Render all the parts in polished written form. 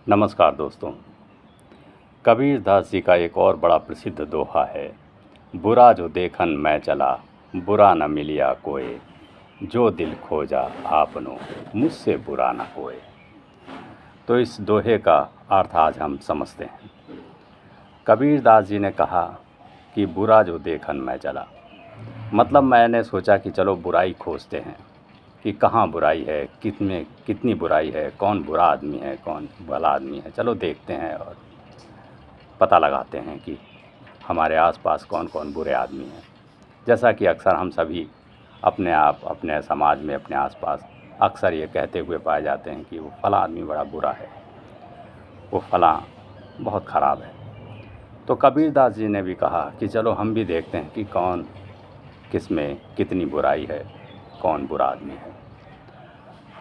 नमस्कार दोस्तों। कबीर दास जी का एक और बड़ा प्रसिद्ध दोहा है, बुरा जो देखन मैं चला, बुरा न मिलिया कोय, जो दिल खोजा आपनो, मुझसे बुरा न कोय। तो इस दोहे का अर्थ आज हम समझते हैं। कबीर दास जी ने कहा कि बुरा जो देखन मैं चला, मतलब मैंने सोचा कि चलो बुराई खोजते हैं कि कहाँ बुराई है, कितने कितनी बुराई है, कौन बुरा आदमी है, कौन भला आदमी है। चलो देखते हैं और पता लगाते हैं कि हमारे आसपास कौन कौन बुरे आदमी हैं। जैसा कि अक्सर हम सभी अपने आप, अपने समाज में, अपने आसपास अक्सर ये कहते हुए पाए जाते हैं कि वो फला आदमी बड़ा बुरा है, वो फला बहुत ख़राब है। तो कबीर दास जी ने भी कहा कि चलो हम भी देखते हैं कि कौन किस में कितनी बुराई है, कौन बुरा आदमी है।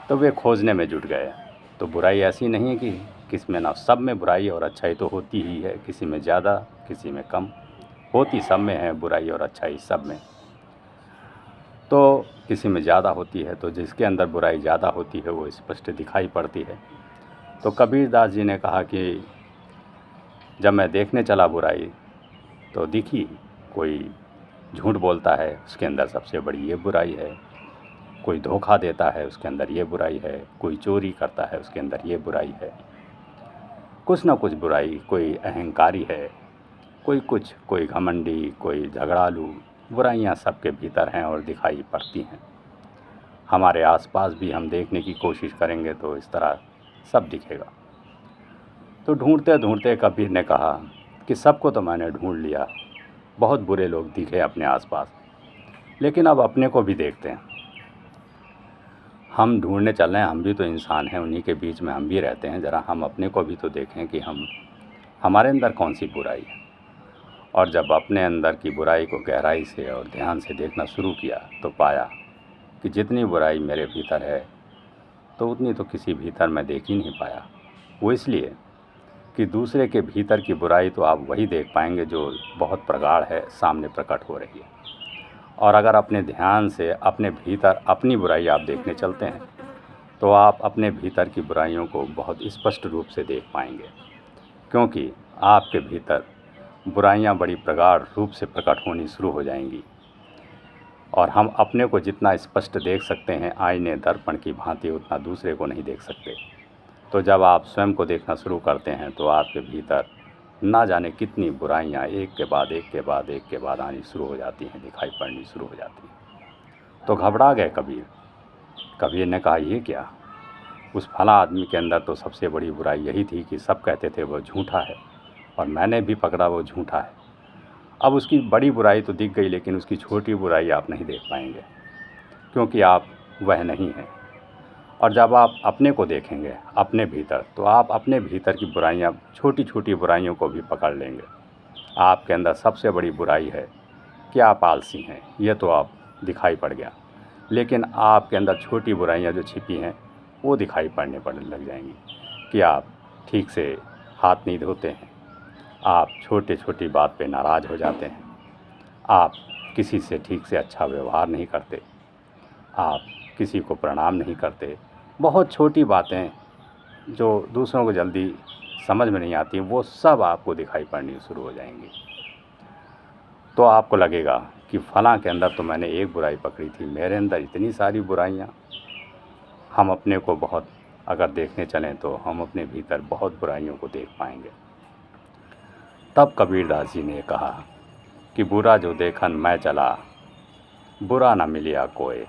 तो वे खोजने में जुट गए। तो बुराई ऐसी नहीं है कि किस में ना, सब में बुराई और अच्छाई तो होती ही है, किसी में ज़्यादा किसी में कम, होती सब में है बुराई और अच्छाई सब में। तो किसी में ज़्यादा होती है, तो जिसके अंदर बुराई ज़्यादा होती है वो स्पष्ट दिखाई पड़ती है। तो कबीर दास जी ने कहा कि जब मैं देखने चला बुराई तो दिखी, कोई झूठ बोलता है उसके अंदर सबसे बड़ी ये बुराई है, कोई धोखा देता है उसके अंदर ये बुराई है, कोई चोरी करता है उसके अंदर ये बुराई है, कुछ ना कुछ बुराई, कोई अहंकारी है, कोई घमंडी, कोई झगड़ालू, बुराइयां सबके भीतर हैं और दिखाई पड़ती हैं। हमारे आसपास भी हम देखने की कोशिश करेंगे तो इस तरह सब दिखेगा। तो ढूंढते ढूंढते कबीर ने कहा कि सबको तो मैंने ढूंढ लिया, बहुत बुरे लोग दिखे अपने आसपास, लेकिन अब अपने को भी देखते हैं। हम ढूंढने चल रहे हैं, हम भी तो इंसान हैं, उन्हीं के बीच में हम भी रहते हैं। ज़रा हम अपने को भी तो देखें कि हमारे अंदर कौन सी बुराई है। और जब अपने अंदर की बुराई को गहराई से और ध्यान से देखना शुरू किया तो पाया कि जितनी बुराई मेरे भीतर है तो उतनी तो किसी भीतर मैं देख ही नहीं पाया। वो इसलिए कि दूसरे के भीतर की बुराई तो आप वही देख पाएंगे जो बहुत प्रगाढ़ है, सामने प्रकट हो रही है। और अगर अपने ध्यान से अपने भीतर अपनी बुराई आप देखने चलते हैं तो आप अपने भीतर की बुराइयों को बहुत स्पष्ट रूप से देख पाएंगे, क्योंकि आपके भीतर बुराइयां बड़ी प्रगाढ़ रूप से प्रकट होनी शुरू हो जाएंगी। और हम अपने को जितना स्पष्ट देख सकते हैं आईने दर्पण की भांति, उतना दूसरे को नहीं देख सकते। तो जब आप स्वयं को देखना शुरू करते हैं तो आपके भीतर ना जाने कितनी बुराइयां एक के बाद एक के बाद एक के बाद आनी शुरू हो जाती हैं, दिखाई पड़नी शुरू हो जाती हैं। तो घबरा गए कबीर। कबीर ने कहा ये क्या, उस फला आदमी के अंदर तो सबसे बड़ी बुराई यही थी कि सब कहते थे वो झूठा है, और मैंने भी पकड़ा वो झूठा है। अब उसकी बड़ी बुराई तो दिख गई, लेकिन उसकी छोटी बुराई आप नहीं देख पाएंगे, क्योंकि आप वह नहीं हैं। और जब आप अपने को देखेंगे अपने भीतर, तो आप अपने भीतर की बुराइयां, छोटी छोटी बुराइयों को भी पकड़ लेंगे। आपके अंदर सबसे बड़ी बुराई है कि आप आलसी हैं, यह तो आप दिखाई पड़ गया। लेकिन आपके अंदर छोटी बुराइयां जो छिपी हैं वो दिखाई पड़ने लग जाएंगी कि आप ठीक से हाथ नहीं धोते हैं, आप छोटे छोटी बात पे नाराज़ हो जाते हैं, आप किसी से ठीक से अच्छा व्यवहार नहीं करते, आप किसी को प्रणाम नहीं करते। बहुत छोटी बातें जो दूसरों को जल्दी समझ में नहीं आती, वो सब आपको दिखाई पड़नी शुरू हो जाएंगी। तो आपको लगेगा कि फ़लाँ के अंदर तो मैंने एक बुराई पकड़ी थी, मेरे अंदर इतनी सारी बुराइयाँ। हम अपने को बहुत अगर देखने चलें तो हम अपने भीतर बहुत बुराइयों को देख पाएंगे। तब कबीरदास जी ने कहा कि बुरा जो देखन मैं चला, बुरा ना मिलिया कोय,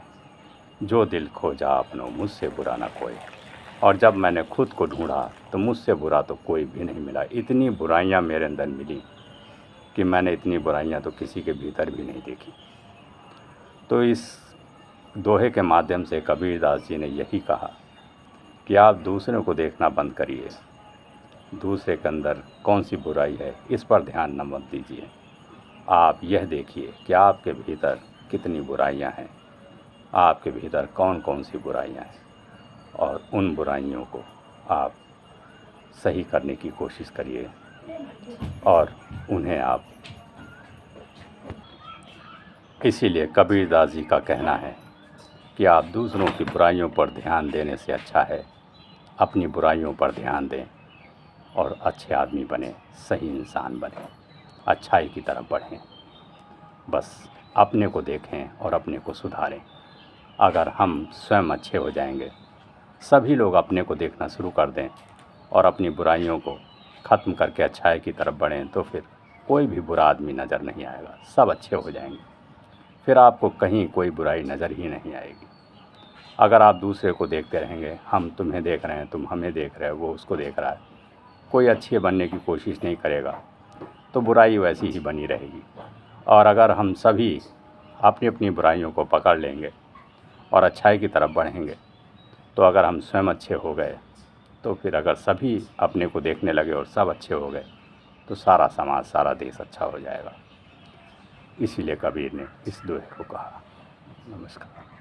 जो दिल खोजा अपनो, मुझसे बुरा ना कोई। और जब मैंने खुद को ढूंढा तो मुझसे बुरा तो कोई भी नहीं मिला। इतनी बुराइयां मेरे अंदर मिली कि मैंने इतनी बुराइयां तो किसी के भीतर भी नहीं देखी। तो इस दोहे के माध्यम से कबीरदास जी ने यही कहा कि आप दूसरों को देखना बंद करिए, दूसरे के अंदर कौन सी बुराई है इस पर ध्यान न मत दीजिए। आप यह देखिए कि आपके भीतर कितनी बुराइयां हैं, आपके भीतर कौन कौन सी बुराइयां हैं, और उन बुराइयों को आप सही करने की कोशिश करिए और उन्हें आप, इसीलिए कबीरदास जी का कहना है कि आप दूसरों की बुराइयों पर ध्यान देने से अच्छा है अपनी बुराइयों पर ध्यान दें। और अच्छे आदमी बने, सही इंसान बने, अच्छाई की तरफ बढ़ें। बस अपने को देखें और अपने को सुधारें। अगर हम स्वयं अच्छे हो जाएंगे, सभी लोग अपने को देखना शुरू कर दें और अपनी बुराइयों को ख़त्म करके अच्छाई की तरफ बढ़ें, तो फिर कोई भी बुरा आदमी नज़र नहीं आएगा, सब अच्छे हो जाएंगे। फिर आपको कहीं कोई बुराई नज़र ही नहीं आएगी। अगर आप दूसरे को देखते रहेंगे, हम तुम्हें देख रहे हैं, तुम हमें देख रहे हो, वो उसको देख रहा है, कोई अच्छे बनने की कोशिश नहीं करेगा, तो बुराई वैसी ही बनी रहेगी। और अगर हम सभी अपनी अपनी बुराइयों को पकड़ लेंगे और अच्छाई की तरफ बढ़ेंगे, तो अगर हम स्वयं अच्छे हो गए, तो फिर अगर सभी अपने को देखने लगे और सब अच्छे हो गए, तो सारा समाज, सारा देश अच्छा हो जाएगा। इसीलिए कबीर ने इस दोहे को कहा। नमस्कार।